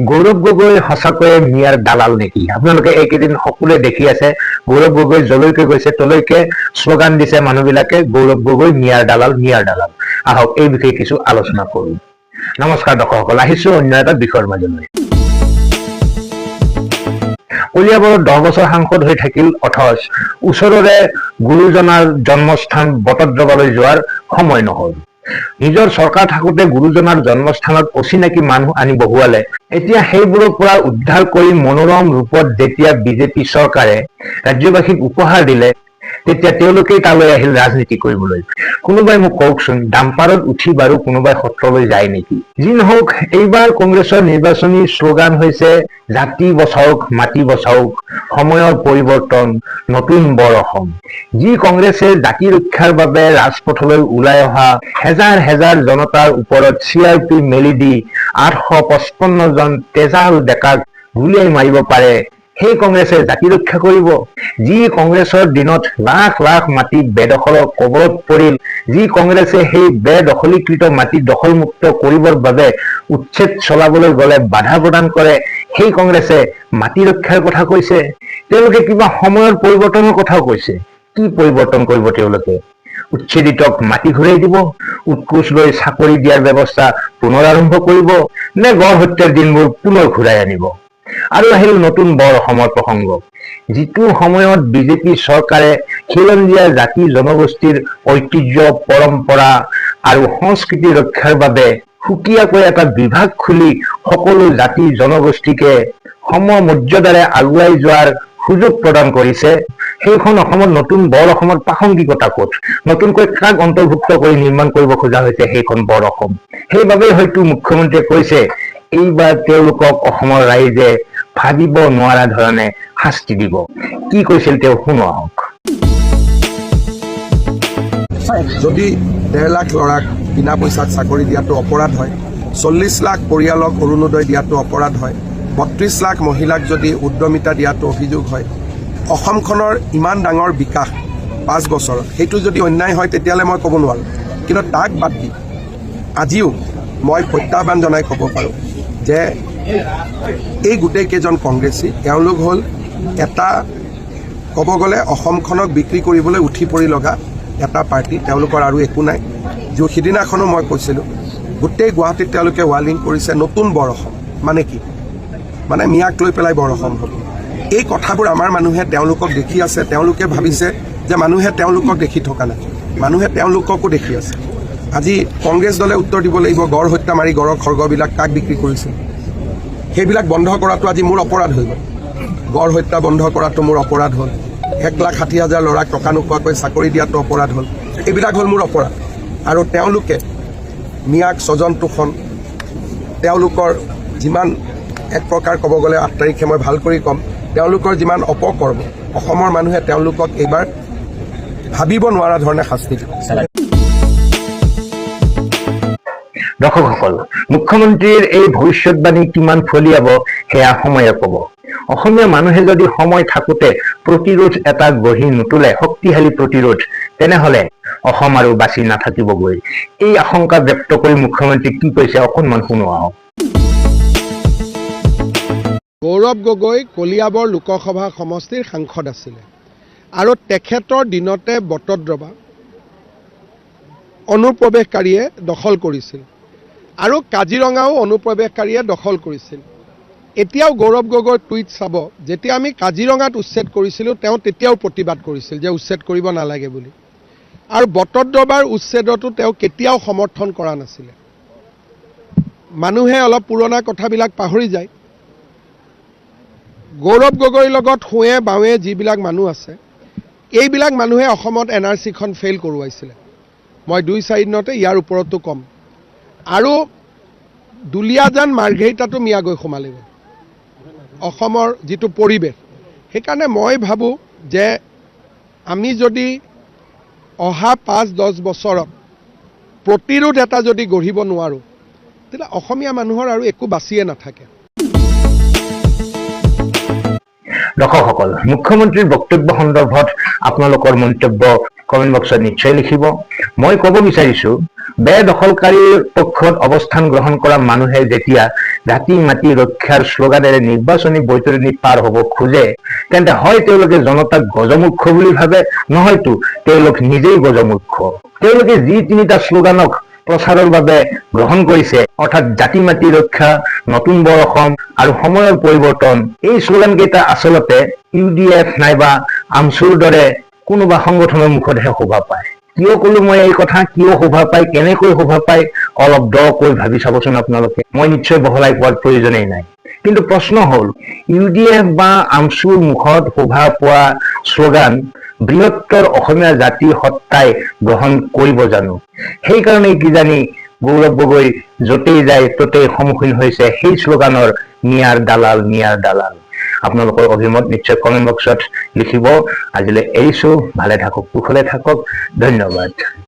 গৌৰৱ গগৈ সঁচাকৈয়ে মিয়াৰ দালাল নেকি? আপোনালোকে এইকেইদিন সকলোৱে দেখি আছে, গৌৰৱ গগৈ যলৈকে গৈছে তলৈকে শ্লোগান দিছে মানুহবিলাকে, গৌৰৱ গগৈ মিয়াৰ দালাল, মিয়াৰ দালাল। আহক এই বিষয়ে কিছু আলোচনা কৰো। নমস্কাৰ দৰ্শকসকল, আহিছো অন্য এটা বিষয়ৰ মাজলৈ। কলিয়াবৰত 10 বছৰ সাংসদ হৈ থাকিল, অথচ ওচৰৰে গুৰুজনাৰ জন্মস্থান বটদ্ৰৱালৈ যোৱাৰ সময় নহল। নিজৰ চৰকাৰ থাকোতে গুৰুজনাৰ জন্মস্থানত অচিনাকি মানুহ আনি বহুৱালে। এতিয়া সেইবোৰৰ পৰা উদ্ধাৰ কৰি মনোৰম ৰূপত যেতিয়া বিজেপি চৰকাৰে ৰাজ্যবাসীক উপহাৰ দিলে, তেতিয়া তেওঁলোকেই তালৈ আহিল ৰাজনীতি কৰিবলৈ। কোনোবাই মোক কওকচোন, ডাম্পাৰত উঠি বাৰু কোনোবাই সত্ৰলৈ যায় নেকি? যি নহওক, এইবাৰ কংগ্ৰেছৰ নিৰ্বাচনী শ্লোগান হৈছে জাতি বচাওক, মাটি বচাওক, সময়ৰ পৰিৱৰ্তন, নতুন বৰ অসম। যি কংগ্ৰেছে জাতি ৰক্ষাৰ বাবে ৰাজপথলৈ ওলাই অহা হেজাৰ হেজাৰ জনতাৰ ওপৰত CRP মেলি দি 855 জন তেজাল ডেকাক গুলিয়াই মাৰিব পাৰে, সেই কংগ্ৰেছে জাতি ৰক্ষা কৰিব? যি কংগ্ৰেছৰ দিনত লাখ লাখ মাটি বেদখলৰ কবলত পৰিল, যি কংগ্ৰেছে সেই বেদখলীকৃত মাটি দখলমুক্ত কৰিবৰ বাবে উচ্ছেদ চলাবলৈ গলে বাধা প্ৰদান কৰে, সেই কংগ্ৰেছে মাটি ৰক্ষাৰ কথা কৈছে? তেওঁলোকে কিবা সময়ৰ পৰিৱৰ্তনৰ কথাও কৈছে। কি পৰিৱৰ্তন কৰিব তেওঁলোকে? উচ্ছেদিতক মাটি ঘূৰাই দিব, উৎকোচ লৈ চাকৰি দিয়াৰ ব্যৱস্থা পুনৰ আৰম্ভ কৰিব, নে গড় হত্যাৰ দিনবোৰ পুনৰ ঘূৰাই আনিব? আৰু আহিল নতুন বৰ অসমৰ প্ৰসংগ। যিটো সময়ত বিজেপি চৰকাৰে খিলঞ্জীয়া জাতি জনগোষ্ঠীৰ ঐতিহ্য, পৰম্পৰা আৰু সংস্কৃতি ৰক্ষাৰ বাবে সুকীয়াকৈ এটা বিভাগ খুলি সকলো জাতি জনগোষ্ঠীকে সমমৰ্যাদাৰে আগুৱাই যোৱাৰ সুযোগ প্ৰদান কৰিছে, সেইখন অসমত নতুন বৰ অসমৰ প্ৰাসংগিকতা ক'ত? নতুনকৈ কাক অন্তৰ্ভুক্ত কৰি নিৰ্মাণ কৰিব খোজা হৈছে সেইখন বৰ অসম? সেইবাবেই হয়তো মুখ্যমন্ত্ৰীয়ে কৈছে এইবাৰ তেওঁলোকক অসমৰ ৰাইজে ভাবিব নোৱাৰা ধৰণে শাস্তি দিব। কি কৈছিল তেওঁ, শুনো আহক। যদি 1.5 লাখ ল'ৰাক বিনা পইচাত চাকৰি দিয়াটো অপৰাধ হয়, 40 লাখ পৰিয়ালক অৰুণোদয় দিয়াটো অপৰাধ হয়, 32 লাখ মহিলাক যদি উদ্যমিতা দিয়াটো অভিযোগ হয়, অসমখনৰ ইমান ডাঙৰ বিকাশ 5 বছৰত সেইটো যদি অন্যায় হয়, তেতিয়াহ'লে মই ক'ব নোৱাৰোঁ। কিন্তু তাক বাদ দি আজিও মই প্ৰত্যাহ্বান জনাই ক'ব পাৰোঁ যে এই গোটেইকেইজন কংগ্ৰেছী, তেওঁলোক হ'ল এটা ক'ব গ'লে অসমখনক বিক্ৰী কৰিবলৈ উঠি পৰি লগা এটা পাৰ্টি। তেওঁলোকৰ আৰু একো নাই। সিদিনাখনো মই কৈছিলোঁ, গোটেই গুৱাহাটীত তেওঁলোকে ৱালিং কৰিছে নতুন বৰ অসম। মানে কি? মানে মিয়াক লৈ পেলাই বৰ অসম হ'ব। এই কথাবোৰ আমাৰ মানুহে তেওঁলোকক দেখি আছে। তেওঁলোকে ভাবিছে যে মানুহে তেওঁলোকক দেখি থকা নাই, মানুহে তেওঁলোককো দেখি আছে। আজি কংগ্ৰেছ দলে উত্তৰ দিব লাগিব, গড় হত্যা মাৰি গড়ৰ খৰ্গবিলাক কাক বিক্ৰী কৰিছে, সেইবিলাক বন্ধ কৰাটো আজি মোৰ অপৰাধ হৈ গ'ল। গড় হত্যা বন্ধ কৰাটো মোৰ অপৰাধ হ'ল। 1,60,000 ল'ৰাক টকা নোপোৱাকৈ চাকৰি দিয়াটো অপৰাধ হ'ল। এইবিলাক হ'ল মোৰ অপৰাধ। আৰু তেওঁলোকে মিয়াক, স্বজন তোষণ, তেওঁলোকৰ যিমান এক প্ৰকাৰ ক'ব গ'লে 8 তাৰিখে মই ভাল কৰি ক'ম, তেওঁলোকৰ যিমান অপকৰ্ম, অসমৰ মানুহে তেওঁলোকক এইবাৰ ভাবিব নোৱাৰা ধৰণে শাস্তি দিব। দৰ্শকসকল, মুখ্যমন্ত্ৰীৰ এই ভৱিষ্যতবাণী কিমান ফলিয়াব সেয়া সময়ে ক'ব। অসমীয়া মানুহে যদি সময় থাকোতে প্ৰতিৰোধ এটা গঢ়ি নুতুলে, শক্তিশালী প্ৰতিৰোধ, তেনেহলে অসম আৰু বাচি নাথাকিবগৈ। এই আশংকা ব্যক্ত কৰি মুখ্যমন্ত্ৰী কি কৈছে অকণমান শুনো আহক। গৌৰৱ গগৈ কলিয়াবৰ লোকসভা সমষ্টিৰ সাংসদ আছিলে আৰু তেখেতৰ দিনতে বটদ্ৰৱা অনুপ্ৰৱেশকাৰীয়ে দখল কৰিছিল আৰু কাজিৰঙাও অনুপ্ৰৱেশকাৰীয়ে দখল কৰিছিল। এতিয়াও গৌৰৱ গগৈৰ টুইট চাব, যেতিয়া আমি কাজিৰঙাত উচ্ছেদ কৰিছিলোঁ তেওঁ তেতিয়াও প্ৰতিবাদ কৰিছিল যে উচ্ছেদ কৰিব নালাগে বুলি, আৰু বটদ্ৰৱাৰ উচ্ছেদতো তেওঁ কেতিয়াও সমৰ্থন কৰা নাছিলে। মানুহে অলপ পুৰণা কথাবিলাক পাহৰি যায়। গৌৰৱ গগৈৰ লগত সোঁৱে বাৱে যিবিলাক মানুহ আছে, এইবিলাক মানুহে অসমত NRCখন ফেইল কৰোৱাইছিলে। মই 2-4 দিনতে ইয়াৰ ওপৰতো ক'ম। আৰু দুলীয়াজান মাৰ্ঘেৰিটাতো মিয়া গৈ সোমালে অসমৰ যিটো পৰিৱেশ। সেইকাৰণে মই ভাবোঁ যে আমি যদি অহা 5-10 বছৰত প্ৰতিৰোধ এটা যদি গঢ়িব নোৱাৰোঁ, তেতিয়া অসমীয়া মানুহৰ আৰু একো বাচিয়ে নাথাকে। দৰ্শকসকল, মুখ্যমন্ত্ৰীৰ বক্তব্য সন্দৰ্ভত আপোনালোকৰ মন্তব্য কমেণ্ট বক্সত নিশ্চয় লিখিব। মই ক'ব বিচাৰিছোঁ, বেদখলকাৰীৰ পক্ষত অৱস্থান গ্ৰহণ কৰা মানুহে যেতিয়া জাতি মাটি ৰক্ষাৰ শ্লোগানেৰে নিৰ্বাচনী বৈতৰণি পাৰ হ'ব খোজে, তেন্তে হয় তেওঁলোকে জনতাক গজমূৰ্খ বুলি ভাবে, নহয়তো তেওঁলোক নিজেই গজমূৰ্খ। তেওঁলোকে যি তিনিটা শ্লোগানক প্ৰচাৰৰ বাবে গ্ৰহণ কৰিছে, অৰ্থাৎ জাতি মাটি ৰক্ষা, নতুন বৰ অসম আৰু সময়ৰ পৰিৱৰ্তন, এই শ্লোগান কেইটা আচলতে UDF নাইবা আমচুৰ দৰে কোনোবা সংগঠনৰ মুখতহে শোভা পায়। কিয় কলো মই এই কথা, কিয় শোভা পায়, কেনেকৈ শোভা পায়, অলপ দকৈ ভাবি চাবচোন আপোনালোকে। মই নিশ্চয় বহলাই কোৱাৰ প্ৰয়োজনেই নাই। কিন্তু প্ৰশ্ন হ'ল, UDF বা আমচুৰ মুখত শোভা পোৱা শ্লোগান বৃহত্তৰ অসমীয়া জাতিৰ সত্তাই গ্ৰহণ কৰিব জানো? সেইকাৰণেই কিজানি গৌৰৱ গগৈ য'তেই যায় ত'তেই সন্মুখীন হৈছে সেই শ্লোগানৰ নিয়াৰ দালাল, নিয়াৰ দালাল। আপোনালোকৰ অভিমত নিশ্চয় কমেণ্ট বক্সত লিখিব। আজিলৈ এৰিছো, ভালে থাকক, কুশলে থাকক, ধন্যবাদ।